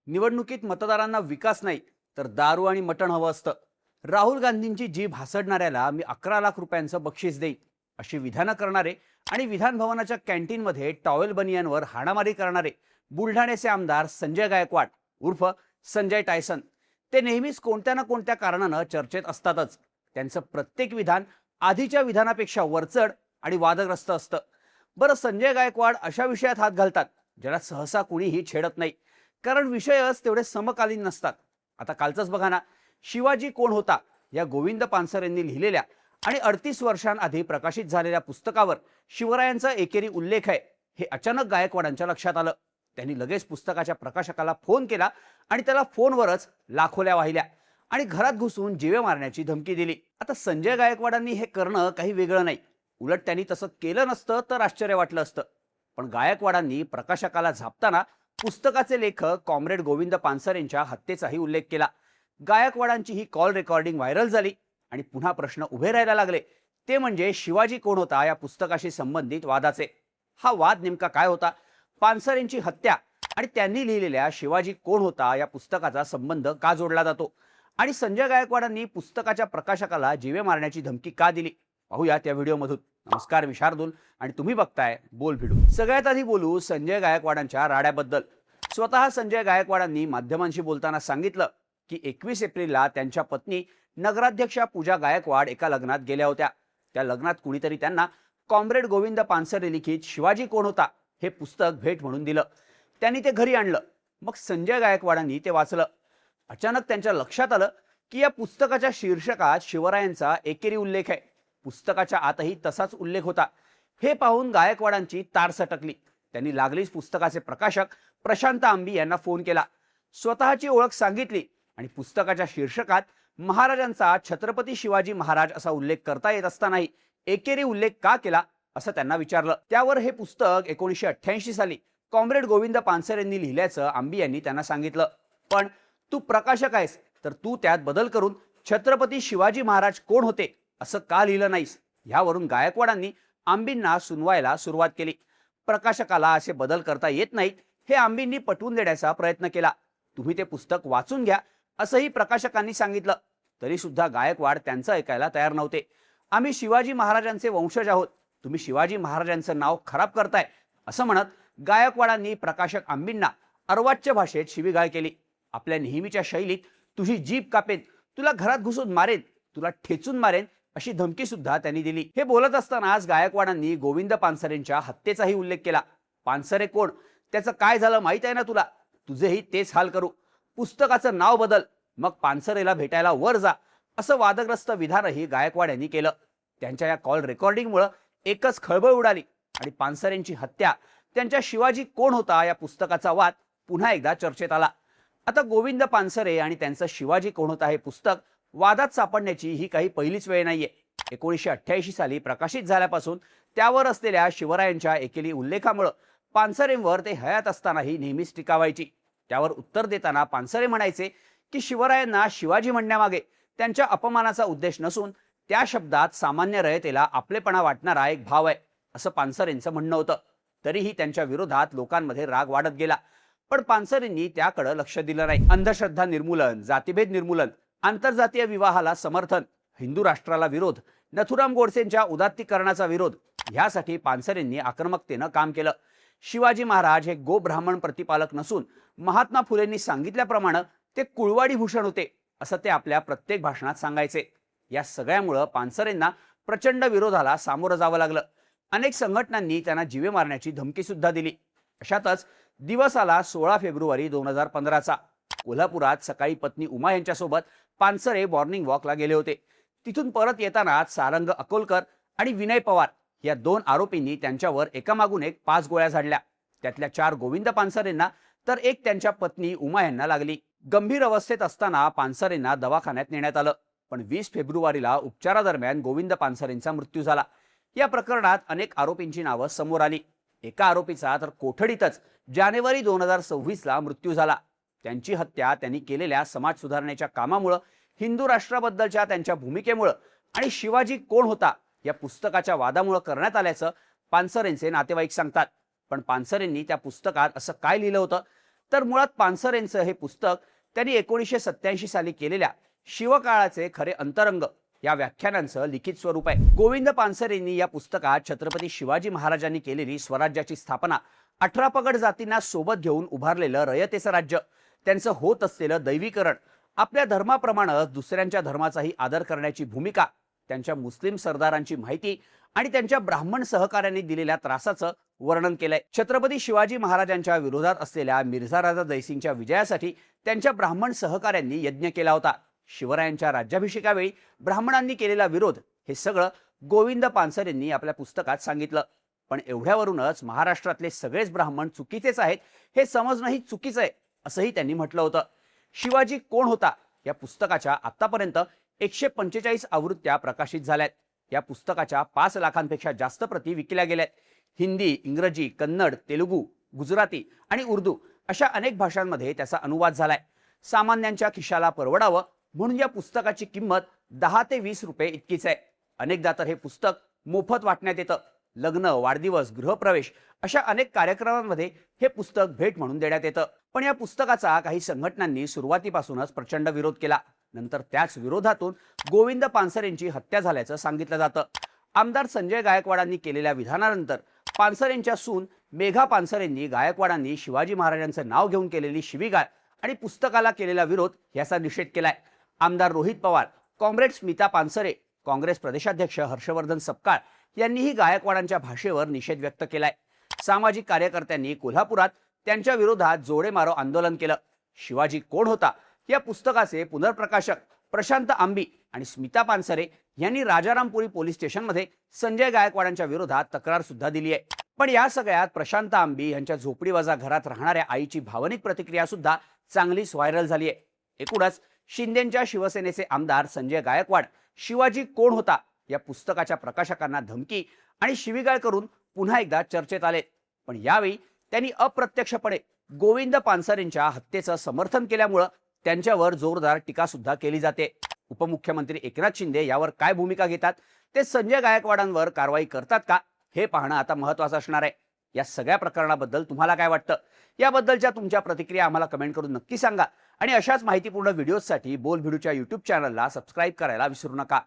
निवडणुकीत मतदारांना विकास नाही तर दारू आणि मटण हवं असतं. राहुल गांधींची जीभ हासडणाऱ्याला मी 11 लाख रुपयांचं बक्षीस देईन अशी विधानं करणारे आणि विधान भवनाच्या कॅन्टीनमध्ये टॉवेल बनियांवर हाणामारी करणारे बुलढाण्याचे आमदार संजय गायकवाड उर्फ संजय टायसन, ते नेहमीच कोणत्या ना कोणत्या कारणानं चर्चेत असतातच. त्यांचं प्रत्येक विधान आधीच्या विधानापेक्षा वरचढ आणि वादग्रस्त असतं. बरं, संजय गायकवाड अशा विषयात हात घालतात ज्याला सहसा कुणीही छेडत नाही, कारण विषयच तेवढे समकालीन नसतात. आता कालचंच बघा ना, शिवाजी कोण होता या गोविंद पानसर यांनी लिहिलेल्या आणि 38 वर्षांआधी प्रकाशित झालेल्या पुस्तकावर शिवरायांचा एकेरी उल्लेख आहे हे अचानक गायकवाडांच्या लक्षात आलं. त्यांनी लगेच पुस्तकाच्या प्रकाशकाला फोन केला आणि त्याला फोनवरच लाखोल्या वाहिल्या आणि घरात घुसून जीवे मारण्याची धमकी दिली. आता संजय गायकवाडांनी हे करणं काही वेगळं नाही, उलट त्यांनी तसं केलं नसतं तर आश्चर्य वाटलं असतं. पण गायकवाडांनी प्रकाशकाला झापताना पुस्तकाचे लेखक कॉम्रेड गोविंद पानसर यांच्या हत्येचाही उल्लेख केला. गायकवाडांची ही कॉल रेकॉर्डिंग व्हायरल झाली आणि पुन्हा प्रश्न उभे राहायला लागले, ते म्हणजे शिवाजी कोण होता या पुस्तकाशी संबंधित वादाचे. हा वाद नेमका काय होता? पानसर यांची हत्या आणि त्यांनी लिहिलेल्या शिवाजी कोण होता या पुस्तकाचा संबंध का जोडला जातो? आणि संजय गायकवाडांनी पुस्तकाच्या प्रकाशकाला जीवे मारण्याची धमकी का दिली? पाहूया त्या व्हिडिओमधून. नमस्कार, मी शार्दूल आणि तुम्ही बघताय बोल भिडू. सगळ्यात आधी बोलू संजय गायकवाडांच्या राड्याबद्दल. स्वतः संजय गायकवाडांनी माध्यमांशी बोलताना सांगितलं की 21 एप्रिलला त्यांच्या पत्नी नगराध्यक्षा पूजा गायकवाड एका लग्नात गेल्या होत्या. त्या लग्नात कुणीतरी त्यांना कॉम्रेड गोविंद पानसर लिखित शिवाजी कोण होता हे पुस्तक भेट म्हणून दिलं. त्यांनी ते घरी आणलं. मग संजय गायकवाडांनी ते वाचलं. अचानक त्यांच्या लक्षात आलं की या पुस्तकाच्या शीर्षकात शिवरायांचा एकेरी उल्लेख आहे. पुस्तकाच्या आतही तसाच उल्लेख होता. हे पाहून गायकवाडांची तार सटकली. त्यांनी लागलीच पुस्तकाचे प्रकाशक प्रशांत आंबी यांना फोन केला, स्वतःची ओळख सांगितली आणि पुस्तकाच्या शीर्षकात महाराजांचा छत्रपती शिवाजी महाराज असा उल्लेख करता येत असतानाही एकेरी उल्लेख का केला असं त्यांना विचारलं. त्यावर हे पुस्तक 1988 साली कॉम्रेड गोविंद पानसर यांनी लिहिल्याचं आंबी यांनी त्यांना सांगितलं. पण तू प्रकाशक आहेस तर तू त्यात बदल करून छत्रपती शिवाजी महाराज कोण होते असं का लिहिलं नाहीस? यावरून गायकवाडांनी आंबींना सुनवायला सुरुवात केली. प्रकाशकाला असे बदल करता येत नाहीत हे आंबींनी पटवून देण्याचा प्रयत्न केला. तुम्ही ते पुस्तक वाचून घ्या असंही प्रकाशकांनी सांगितलं. तरी सुद्धा गायकवाड त्यांचं ऐकायला तयार नव्हते. आम्ही शिवाजी महाराजांचे वंशज आहोत, तुम्ही शिवाजी महाराजांचं नाव खराब करताय असं म्हणत गायकवाडांनी प्रकाशक आंबींना अर्वाच्य भाषेत शिवीगाळ केली. आपल्या नेहमीच्या शैलीत तुझी जीभ कापेन, तुला घरात घुसून मारेन, तुला ठेचून मारेन अशी धमकी सुद्धा त्यांनी दिली. हे बोलत असतानाच गायकवाडांनी गोविंद पानसरेंच्या हत्येचाही उल्लेख केला. पानसरे कोण, त्याचं काय झालं माहित आहे ना तुला? तुझेही तेच हाल करू. पुस्तकाचं नाव बदल, मग पानसरेला भेटायला वर जा असं वादग्रस्त विधानही गायकवाड यांनी केलं. त्यांच्या या कॉल रेकॉर्डिंगमुळे एकच खळबळ उडाली आणि पानसरेंची हत्या, त्यांच्या शिवाजी कोण होता या पुस्तकाचा वाद पुन्हा एकदा चर्चेत आला. आता गोविंद पानसरे आणि त्यांचं शिवाजी कोण होता हे पुस्तक वादात सापडण्याची ही काही पहिलीच वेळ नाहीये. 1988 साली प्रकाशित झाल्यापासून त्यावर असलेल्या शिवरायांच्या एकेरी उल्लेखामुळे पानसरेंवर ते हयात असतानाही नेहमीच टीका व्हायची. त्यावर उत्तर देताना पानसरे म्हणायचे की शिवरायांना शिवाजी म्हणण्यामागे त्यांच्या अपमानाचा उद्देश नसून त्या शब्दात सामान्य रयतेला आपलेपणा वाटणारा एक भाव आहे असं पानसरेंचं म्हणणं होतं. तरीही त्यांच्या विरोधात लोकांमध्ये राग वाढत गेला. पण पानसरेंनी त्याकडे लक्ष दिलं नाही. अंधश्रद्धा निर्मूलन, जातीभेद निर्मूलन, आंतरजातीय विवाहाला समर्थन, हिंदू राष्ट्राला विरोध, नथुराम गोडसेंच्या उदात्तीकरणाचा विरोध, यासाठी पानसरेंनी आक्रमकतेनं काम केलं. शिवाजी महाराज हे गो ब्राह्मण प्रतिपालक नसून महात्मा फुलेंनी सांगितल्याप्रमाणे ते कुळवाडी भूषण होते असं ते आपल्या प्रत्येक भाषणात सांगायचे. या सगळ्यामुळं पानसरेंना प्रचंड विरोधाला सामोरं जावं लागलं. अनेक संघटनांनी त्यांना जीवे मारण्याची धमकी सुद्धा दिली. अशातच दिवस आला 16 फेब्रुवारी 2015चा. कोल्हापुरात सकाळी पत्नी उमा यांच्यासोबत पानसरे मॉर्निंग वॉकला गेले होते. तिथून परत येताना सारंग अकोलकर आणि विनय पवार या 2 आरोपींनी त्यांच्यावर एकामागून एक 5 गोळ्या झाडल्या. त्यातल्या 4 गोविंद पानसरेंना तर एक त्यांच्या पत्नी उमा यांना लागली. गंभीर अवस्थेत असताना पानसरेंना दवाखान्यात नेण्यात आलं. पण 20 फेब्रुवारीला उपचारादरम्यान गोविंद पानसरेंचा मृत्यू झाला. या प्रकरणात अनेक आरोपींची नावं समोर आली. एका आरोपीचा तर कोठडीतच जानेवारी 2026ला मृत्यू झाला. त्यांची हत्या त्यांनी केलेल्या समाज सुधारणेच्या कामामुळे, हिंदू राष्ट्राबद्दलच्या त्यांच्या भूमिकेमुळे आणि शिवाजी कोण होता या पुस्तकाच्या वादामुळे करण्यात आल्याचं पानसरेंचे नातेवाईक सांगतात. पण पानसरेंनी त्या पुस्तकात असं काय लिहिलं होतं तर मुळात पानसरेंचं हे पुस्तक त्यांनी 1987 साली केलेल्या शिवकाळाचे खरे अंतरंग या व्याख्यानांचं लिखित स्वरूप आहे. गोविंद पानसरेंनी या पुस्तकात छत्रपती शिवाजी महाराजांनी केलेली स्वराज्याची स्थापना, 18 पगड जातींना सोबत घेऊन उभारलेलं रयतेचं राज्य, त्यांचं होत असलेलं दैवीकरण, आपल्या धर्माप्रमाणे दुसऱ्यांच्या धर्माचाही आदर करण्याची भूमिका, त्यांच्या मुस्लिम सरदारांची माहिती आणि त्यांच्या ब्राह्मण सहकाऱ्यांनी दिलेल्या त्रासाचं वर्णन केलंय. छत्रपती शिवाजी महाराजांच्या विरोधात असलेल्या मिर्झा राजा जयसिंगच्या विजयासाठी त्यांच्या ब्राह्मण सहकाऱ्यांनी यज्ञ केला होता. शिवरायांच्या राज्याभिषेकावेळी ब्राह्मणांनी केलेला विरोध, हे सगळं गोविंद पानसरेंनी आपल्या पुस्तकात सांगितलं. पण एवढ्यावरूनच महाराष्ट्रातले सगळेच ब्राह्मण चुकीचेच आहेत हे समजणंही चुकीचं आहे, असंही त्यांनी म्हटलं होतं. शिवाजी कोण होता या पुस्तकाच्या आतापर्यंत 145 आवृत्त्या प्रकाशित झाल्यात. या पुस्तकाच्या 5 लाखांपेक्षा जास्त प्रती विकल्या गेल्यात. हिंदी, इंग्रजी, कन्नड, तेलुगू, गुजराती आणि उर्दू अशा अनेक भाषांमध्ये त्याचा अनुवाद झालाय. सामान्यांच्या खिशाला परवडावं म्हणून या पुस्तकाची किंमत 10 ते 20 रुपये इतकीच आहे. अनेकदा तर हे पुस्तक मोफत वाटण्यात येतं. लग्न, वाढदिवस, गृहप्रवेश अशा अनेक कार्यक्रमांमध्ये हे पुस्तक भेट म्हणून देण्यात येतं. पण या पुस्तकाचा काही संघटनांनी सुरुवातीपासूनच प्रचंड विरोध केला. नंतर त्याच विरोधातून गोविंद पानसरेंची हत्या झाल्याचं सांगितलं जातं. आमदार संजय गायकवाडांनी केलेल्या विधानानंतर पानसरेंच्या सून मेघा पानसरेंनी गायकवाडांनी शिवाजी महाराजांचं नाव घेऊन केलेली शिवीगाळ आणि पुस्तकाला केलेला विरोध याचा निषेध केलाय. आमदार रोहित पवार, कॉम्रेड स्मिता पानसरे, काँग्रेस प्रदेशाध्यक्ष हर्षवर्धन सपकाळ यांनीही गायकवाडांच्या भाषेवर निषेध व्यक्त केलाय. सामाजिक कार्यकर्त्यांनी कोल्हापुरात त्यांच्या विरोधात जोडेमारो आंदोलन केलं. शिवाजी कोण होता या पुस्तकाचे पुनर्प्रकाशक प्रशांत आंबी आणि स्मिता पानसरे यांनी राजारामपुरी पोलीस स्टेशनमध्ये संजय गायकवाडांच्या विरोधात तक्रार सुद्धा दिली आहे. पण या सगळ्यात प्रशांत आंबी यांच्या झोपडीवजा घरात राहणाऱ्या आईची भावनिक प्रतिक्रिया सुद्धा चांगलीच व्हायरल झाली आहे. एकूणच शिंदेच्या शिवसेनेचे आमदार संजय गायकवाड शिवाजी कोण होता या पुस्तकाच्या प्रकाशकांना धमकी आणि शिवीगाळ करून पुन्हा एकदा चर्चेत आले. पण यावेळी त्यांनी अप्रत्यक्षपणे गोविंद पानसरेंच्या हत्येचं समर्थन केल्यामुळं त्यांच्यावर जोरदार टीका सुद्धा केली जाते. उपमुख्यमंत्री एकनाथ शिंदे यावर काय भूमिका घेतात, ते संजय गायकवाडांवर कारवाई करतात का, हे पाहणं आता महत्त्वाचं असणार आहे. या सगळ्या प्रकरणाबद्दल तुम्हाला काय वाटतं, याबद्दलच्या तुमच्या प्रतिक्रिया आम्हाला कमेंट करून नक्की सांगा. आणि अशाच माहितीपूर्ण व्हिडिओजसाठी बोल भिडूच्या YouTube चॅनलला सबस्क्राईब करायला विसरू नका.